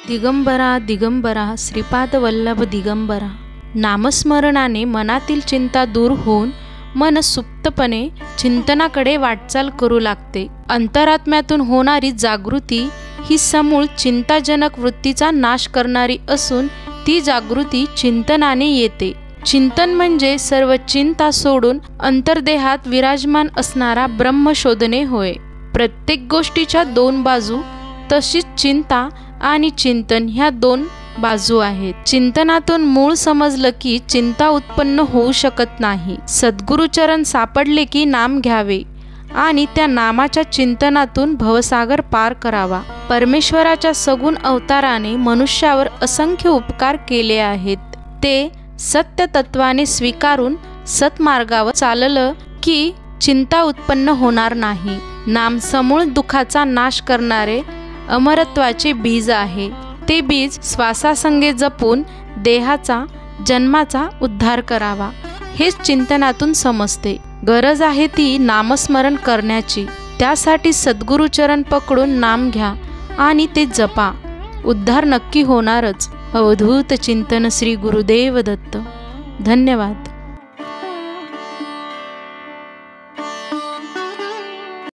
दिगंबरा दिगंबरा श्रीपाद वल्लभ दिगंबरा। नामस्मरणाने मनातील चिंता दूर होऊन मन सुप्तपणे चिंतनाकडे वाटचाल करू लागते। अंतरात्म्यातून होणारी जागृती ही समूळ चिंताजनक वृत्तीचा नाश करणारी असून ती जागृती चिंतनाने येते। चिंतन म्हणजे सर्व चिंता सोडून अंतर्देहात विराजमान असणारा ब्रह्म शोधणे होय। प्रत्येक गोष्टीच्या दोन बाजू, तशीच चिंता आणि चिंतन ह्या दोन बाजू आहेत। चिंतनातून मूळ समजलं की चिंता उत्पन्न होऊ शकत नाही। सद्गुरुचरण सापडले की नाम घ्यावे आणि त्या नामाच्या चिंतनातून भवसागर पार करावा। परमेश्वराच्या सगुण अवताराने मनुष्यावर असंख्य उपकार केले आहेत। ते सत्य तत्वाने स्वीकारून सत्मार्गावर चाललं की चिंता उत्पन्न होणार नाही। नाम समूळ दुःखाचा नाश करणारे अमरत्वाचे बीज आहे। ते बीज श्वासासंगे जपून देहाचा जन्माचा उद्धार करावा हेच चिंतनातून समजते। गरज आहे ती नामस्मरण करण्याची। त्यासाठी सद्गुरुचरण पकडून नाम घ्या आणि ते जपा, उद्धार नक्की होणारच। अवधूत चिंतन श्री गुरुदेव दत्त। धन्यवाद।